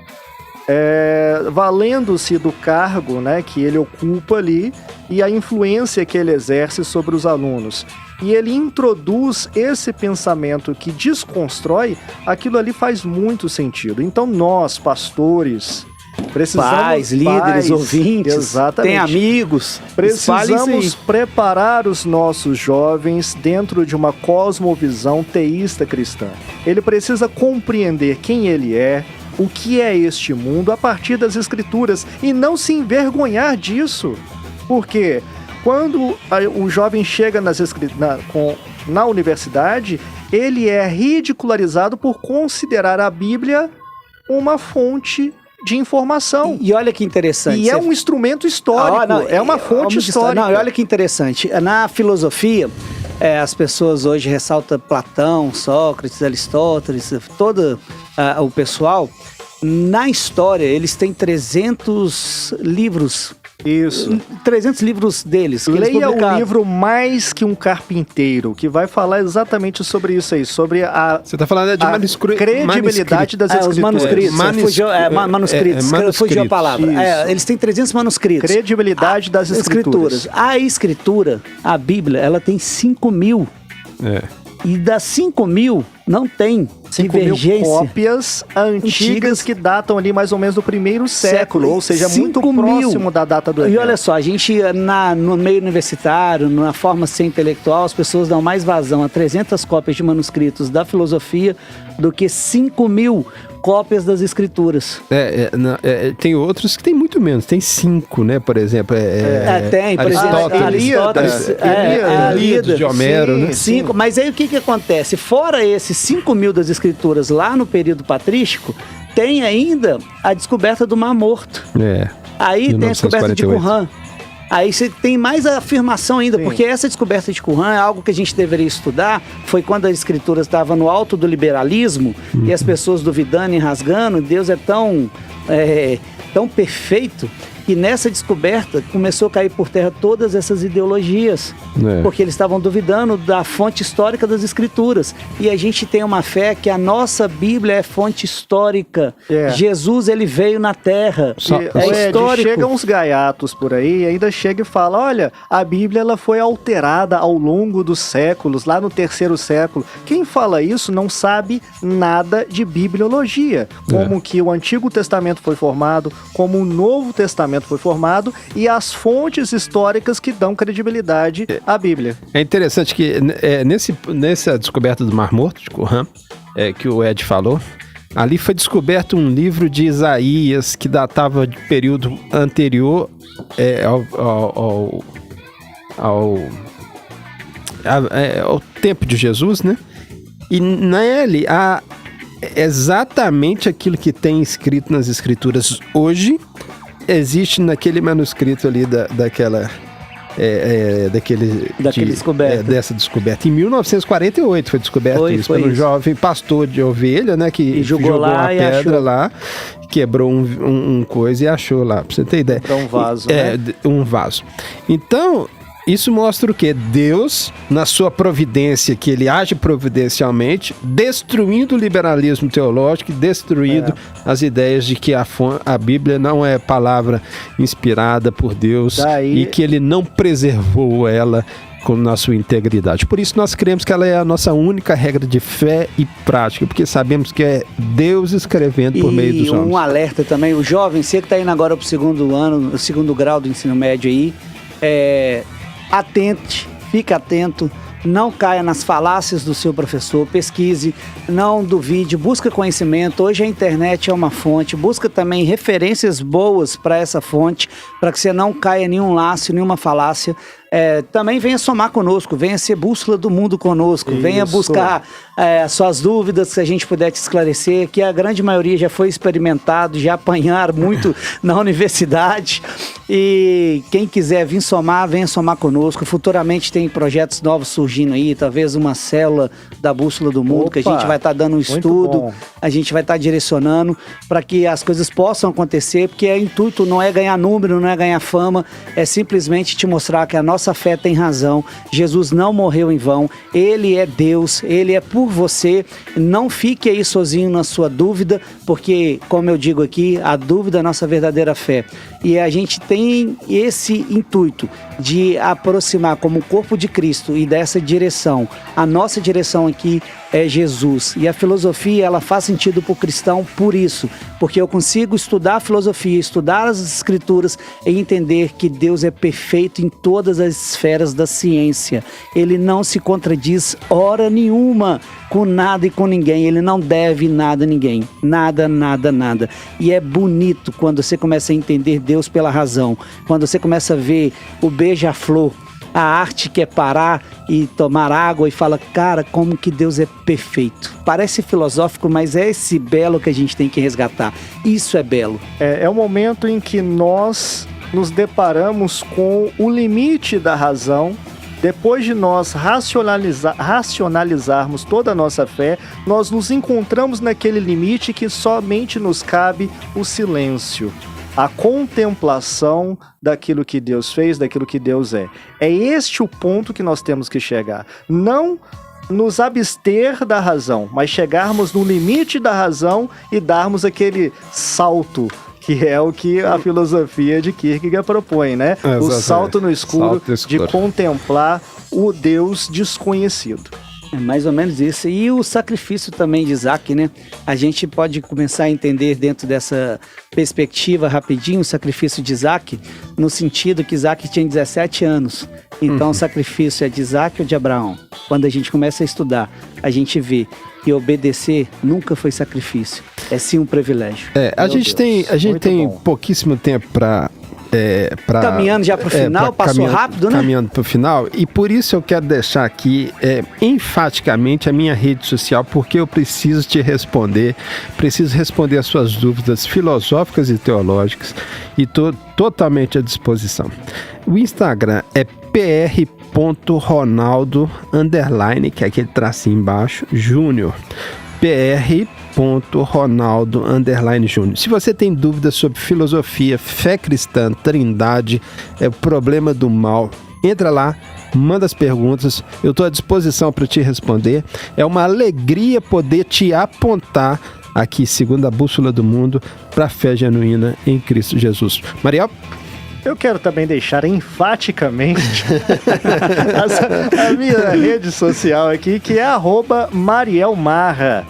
valendo-se do cargo, né, que ele ocupa ali e a influência que ele exerce sobre os alunos. E ele introduz esse pensamento que desconstrói, aquilo ali faz muito sentido. Então nós, pastores, precisamos... Pais, líderes, ouvintes, exatamente, tem amigos, precisamos preparar os nossos jovens dentro de uma cosmovisão teísta cristã. Ele precisa compreender quem ele é, o que é este mundo a partir das escrituras e não se envergonhar disso. Porque quando o jovem chega na universidade, ele é ridicularizado por considerar a Bíblia uma fonte de informação. E olha que interessante. E é um instrumento histórico, é uma fonte histórica. Não, e olha que interessante. Na filosofia, as pessoas hoje ressaltam Platão, Sócrates, Aristóteles, todo o pessoal. Na história, eles têm 300 livros. Isso. 300 livros deles. Leia o livro Mais que um Carpinteiro, que vai falar exatamente sobre isso aí, sobre a... Você está falando de credibilidade das escrituras. Os manuscritos. Manuscritos. Fugiu a palavra. Eles têm 300 manuscritos. Credibilidade das escrituras. A escritura, a Bíblia, ela tem 5.000. E das 5.000, não tem 5.000 cópias antigas que datam ali mais ou menos do primeiro século, ou seja, muito próximo da data do evento. E olha só, a gente no meio universitário, na forma ser intelectual, as pessoas dão mais vazão a 300 cópias de manuscritos da filosofia do que 5.000 cópias das escrituras. Tem outros que tem muito menos, tem 5, né, por exemplo. Tem, por Aristóteles, Ilíada de Homero, né? 5, mas aí o que acontece? Fora esses 5.000 das escrituras lá no período patrístico, tem ainda a descoberta do Mar Morto. Aí 1948. Tem a descoberta de Qumran. Aí você tem mais a afirmação ainda, porque essa descoberta de Qumran é algo que a gente deveria estudar. Foi quando as escrituras estavam no alto do liberalismo e as pessoas duvidando e rasgando. Deus é tão perfeito que nessa descoberta começou a cair por terra todas essas ideologias, porque eles estavam duvidando da fonte histórica das escrituras. E a gente tem uma fé que a nossa Bíblia é fonte histórica. Jesus, ele veio na Terra. É histórico. Chegam uns gaiatos por aí, ainda chega e fala, olha, a Bíblia ela foi alterada ao longo dos séculos, lá no 3º século. Quem fala isso não sabe nada de bibliologia. Como que o Antigo Testamento foi formado, como o Novo Testamento foi formado e as fontes históricas que dão credibilidade à Bíblia. É interessante que nessa descoberta do Mar Morto de Qumran, que o Ed falou, Ali foi descoberto um livro de Isaías que datava de período anterior ao tempo de Jesus, né? E nele há exatamente aquilo que tem escrito nas escrituras hoje, existe naquele manuscrito ali dessa descoberta. Em 1948 foi descoberto isso pelo jovem pastor de ovelha, né? Que jogou uma pedra lá, quebrou um coisa e achou lá, pra você ter ideia. Um vaso, né? Um vaso. Então, isso mostra o quê? Deus, na sua providência, que ele age providencialmente, destruindo o liberalismo teológico, destruindo as ideias de que a Bíblia não é palavra inspirada por Deus e que ele não preservou ela na sua integridade. Por isso nós cremos que ela é a nossa única regra de fé e prática, porque sabemos que é Deus escrevendo por meio dos homens. E um alerta também, o jovem, você que está indo agora para o segundo ano, o segundo grau do ensino médio aí, atente, fique atento, não caia nas falácias do seu professor, pesquise, não duvide, busca conhecimento. Hoje a internet é uma fonte, busca também referências boas para essa fonte, para que você não caia em nenhum laço, nenhuma falácia. Também venha somar conosco, venha ser bússola do mundo conosco, venha buscar suas dúvidas, que a gente puder te esclarecer, que a grande maioria já foi experimentado, já apanharam muito na universidade, e quem quiser vir somar, venha somar conosco. Futuramente tem projetos novos surgindo aí, talvez uma célula da Bússola do Mundo, que a gente vai estar dando um estudo, a gente vai estar direcionando para que as coisas possam acontecer, porque o intuito não é ganhar número, não é ganhar fama, é simplesmente te mostrar que a nossa fé tem razão. Jesus não morreu em vão, ele é Deus, ele é por você. Não fique aí sozinho na sua dúvida, porque, como eu digo aqui, a dúvida é a nossa verdadeira fé. E a gente tem esse intuito de aproximar como corpo de Cristo e dessa direção. A nossa direção aqui é Jesus. E a filosofia, ela faz sentido para o cristão por isso, porque eu consigo estudar a filosofia, estudar as escrituras e entender que Deus é perfeito em todas as esferas da ciência. Ele não se contradiz hora nenhuma com nada e com ninguém. Ele não deve nada a ninguém. Nada, nada, nada. E é bonito quando você começa a entender Deus pela razão. Quando você começa a ver o beija-flor, a arte que é parar e tomar água e fala, cara, como que Deus é perfeito. Parece filosófico, mas é esse belo que a gente tem que resgatar. Isso é belo. É o momento em que nós nos deparamos com o limite da razão. Depois de nós racionalizarmos toda a nossa fé, nós nos encontramos naquele limite que somente nos cabe o silêncio, a contemplação daquilo que Deus fez, daquilo que Deus é. É este o ponto que nós temos que chegar. Não nos abster da razão, mas chegarmos no limite da razão e darmos aquele salto, que é o que a filosofia de Kierkegaard propõe, né? O salto no escuro, de contemplar o Deus desconhecido. É mais ou menos isso. E o sacrifício também de Isaac, né? A gente pode começar a entender dentro dessa perspectiva rapidinho o sacrifício de Isaac, no sentido que Isaac tinha 17 anos. Então o sacrifício é de Isaac ou de Abraão? Quando a gente começa a estudar, a gente vê que obedecer nunca foi sacrifício. É sim um privilégio. A gente tem pouquíssimo tempo para caminhando já para o final, passou rápido, né? Caminhando para o final, e por isso eu quero deixar aqui enfaticamente a minha rede social, porque eu preciso te responder, preciso responder as suas dúvidas filosóficas e teológicas, e estou totalmente à disposição. O Instagram é pr.ronaldo_, que é aquele tracinho embaixo, Júnior, pr.ronaldo_, Júnior. Se você tem dúvidas sobre filosofia, fé cristã, trindade, o problema do mal, entra lá, manda as perguntas, eu estou à disposição para te responder. É uma alegria poder te apontar aqui, segundo a Bússola do Mundo, para a fé genuína em Cristo Jesus. Mariel? Eu quero também deixar enfaticamente a minha rede social aqui, que é @marielmarra.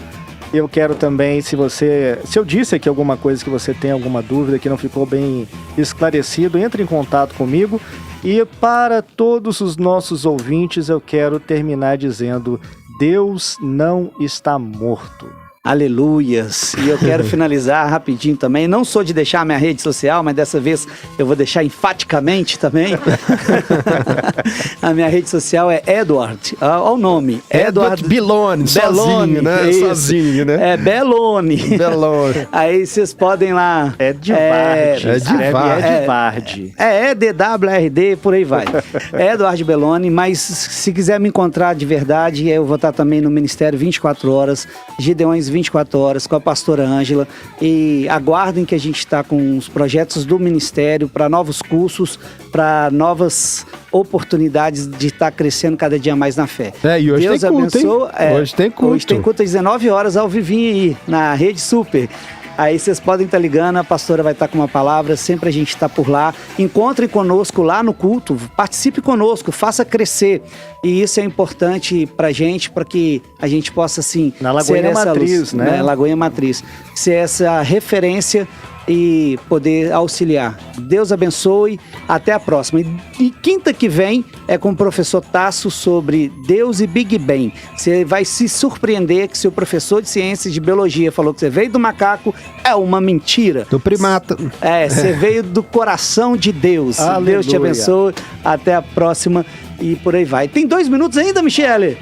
Eu quero também, se eu disse aqui alguma coisa que você tem alguma dúvida, que não ficou bem esclarecido, entre em contato comigo. E para todos os nossos ouvintes, eu quero terminar dizendo: Deus não está morto. Aleluias. E eu quero finalizar rapidinho também. Não sou de deixar a minha rede social, mas dessa vez eu vou deixar enfaticamente também. A minha rede social é Edward. Olha o nome. Edward Belloni, sozinho, né? Isso. Sozinho, né? É Belloni. Belloni. Aí vocês podem lá... Edvard. É EDWRD, por aí vai. É Eduardo Belloni, mas se quiser me encontrar de verdade, eu vou estar também no Ministério 24 Horas, Gideões 24 Horas, com a pastora Ângela. E aguardem que a gente está com os projetos do Ministério para novos cursos, para novas oportunidades de estar crescendo cada dia mais na fé. E hoje Deus tem culto, abençoe. Hoje tem culto. Hoje tem culto às 19 horas ao vivinho aí, na Rede Super. Aí vocês podem estar ligando, a pastora vai estar com uma palavra, sempre a gente está por lá. Encontre conosco lá no culto, participe conosco, faça crescer. E isso é importante pra gente, para que a gente possa, assim... Na Lagoinha Matriz, luz, né? Na Lagoinha Matriz. Ser essa referência e poder auxiliar. Deus abençoe, até a próxima. E quinta que vem é com o professor Tasso sobre Deus e Big Bang. Você vai se surpreender que seu professor de ciências de biologia falou que você veio do macaco, é uma mentira. Do primata. Você veio do coração de Deus. Aleluia. Deus te abençoe, até a próxima e por aí vai. Tem 2 minutos ainda, Michele?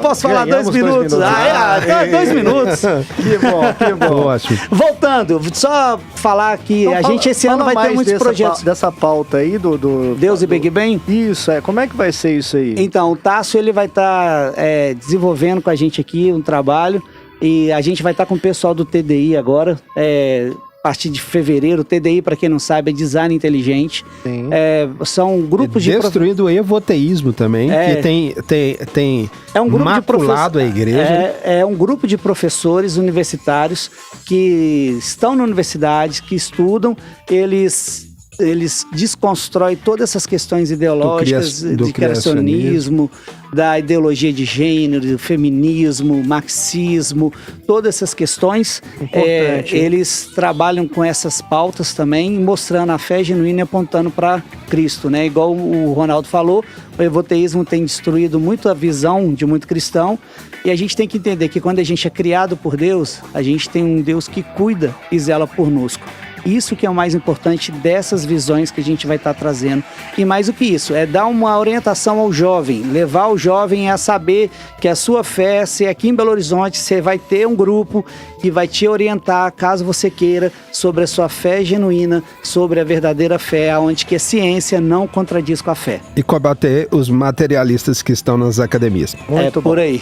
Posso falar 2 minutos? 2 minutos. Que bom. Ótimo. Voltando, só falar que Então, a gente esse ano vai ter muitos projetos. Dessa pauta aí do Deus e Big Bang? Isso, como é que vai ser isso aí? Então, o Tasso ele vai estar desenvolvendo com a gente aqui um trabalho e a gente vai estar com o pessoal do TDI agora, a partir de fevereiro. O TDI, para quem não sabe, é Design Inteligente. Sim. São grupos de... Destruindo o evoteísmo também, que tem É um grupo maculado a igreja. É um grupo de professores universitários que estão na universidade, que estudam, eles desconstroem todas essas questões ideológicas de criacionismo, da ideologia de gênero, do feminismo, marxismo, todas essas questões. Eles trabalham com essas pautas também, mostrando a fé genuína e apontando para Cristo, né? Igual o Ronaldo falou, o evoteísmo tem destruído muito a visão de muito cristão, e a gente tem que entender que quando a gente é criado por Deus, a gente tem um Deus que cuida e zela pornosco. Isso que é o mais importante dessas visões que a gente vai estar trazendo. E mais do que isso, é dar uma orientação ao jovem, levar o jovem a saber que a sua fé, se aqui em Belo Horizonte, você vai ter um grupo que vai te orientar, caso você queira, sobre a sua fé genuína, sobre a verdadeira fé, onde que a ciência não contradiz com a fé. E combater os materialistas que estão nas academias. Muito por aí.